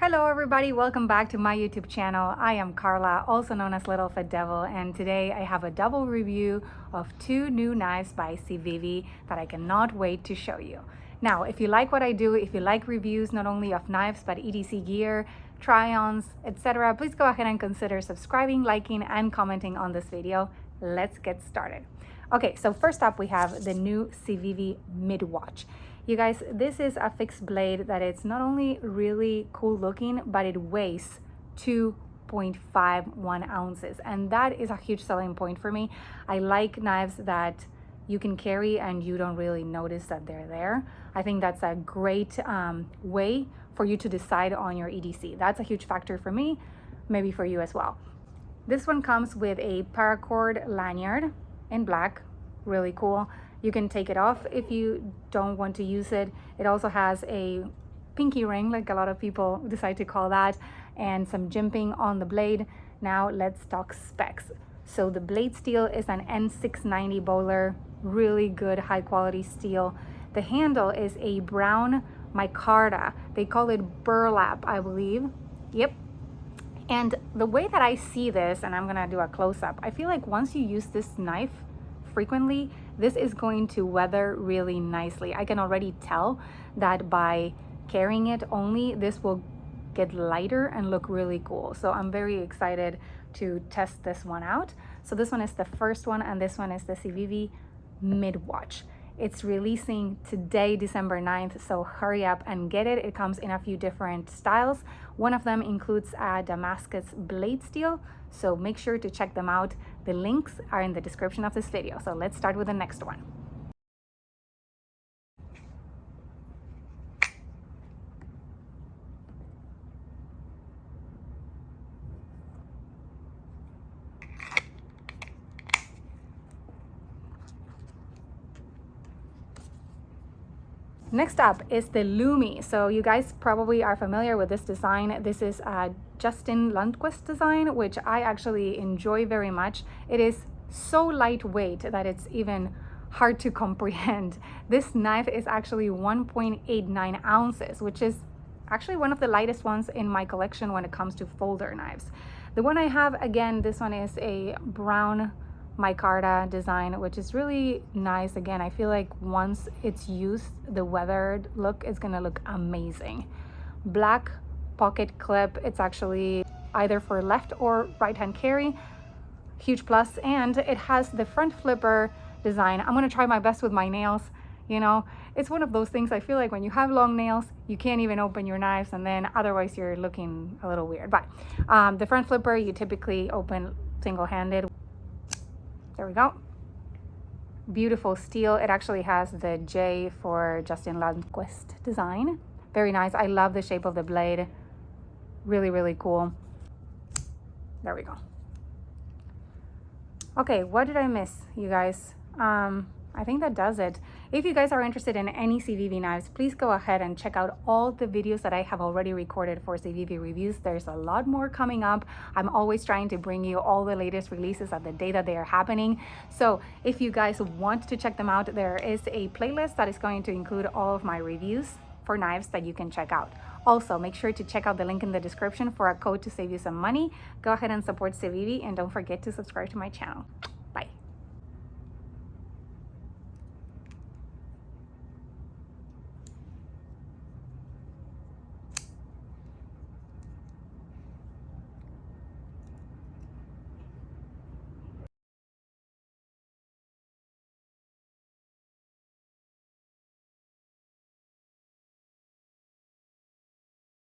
Hello everybody, welcome back to my YouTube channel. I am Carla, also known as LittleFitDevil, and today I have a double review of two new knives by CIVIVI that I cannot wait to show you. Now, if you like what I do, if you like reviews not only of knives but EDC gear, try-ons, etc., please go ahead and consider subscribing, liking, and commenting on this video. Let's get started. Okay, so first up we have the new CIVIVI Midwatch. You guys, this is a fixed blade that it's not only really cool looking, but it weighs 2.51 ounces. And that is a huge selling point for me. I like knives that you can carry and you don't really notice that they're there. I think that's a great way for you to decide on your EDC. That's a huge factor for me, maybe for you as well. This one comes with a paracord lanyard in black, really cool. You can take it off if you don't want to use it. It also has a pinky ring, like a lot of people decide to call that, and some jimping on the blade. Now let's talk specs. So the blade steel is an N690 bowler, really good high quality steel. The handle is a Brown Micarta. They call it burlap, I believe. Yep. And the way that I see this, and I'm gonna do a close-up, I feel like once you use this knife frequently, this is going to weather really nicely. I can already tell that by carrying it only, this will get lighter and look really cool. So I'm very excited to test this one out. So this one is the first one, and this one is the CIVIVI Midwatch. It's releasing today, December 9th, so hurry up and get it. It comes in a few different styles. One of them includes a Damascus blade steel, so make sure to check them out. The links are in the description of this video. So let's start with the next one. Next up is the Lumi. So you guys probably are familiar with this design. This is a Justin Lundquist design, which I actually enjoy very much. It is so lightweight that it's even hard to comprehend. This knife is actually 1.89 ounces, which is actually one of the lightest ones in my collection when it comes to folder knives. The one I have, again, this one is a Brown Micarta design, which is really nice. Again, I feel like once it's used, the weathered look is gonna look amazing. Black pocket clip. It's actually either for left or right hand carry. Huge plus. And it has the front flipper design. I'm gonna try my best with my nails. You know, it's one of those things, I feel like when you have long nails, you can't even open your knives, and then otherwise you're looking a little weird. But the front flipper you typically open single-handed. There we go. Beautiful steel. It actually has the J for Justin Lundquist design. Very nice. I love the shape of the blade. Really, really cool. There we go. Okay, what did I miss, you guys? I think that does it. If you guys are interested in any CIVIVI knives, please go ahead and check out all the videos that I have already recorded for CIVIVI reviews. There's a lot more coming up. I'm always trying to bring you all the latest releases at the day that they are happening. So if you guys want to check them out, there is a playlist that is going to include all of my reviews for knives that you can check out. Also, make sure to check out the link in the description for a code to save you some money. Go ahead and support CIVIVI, and don't forget to subscribe to my channel.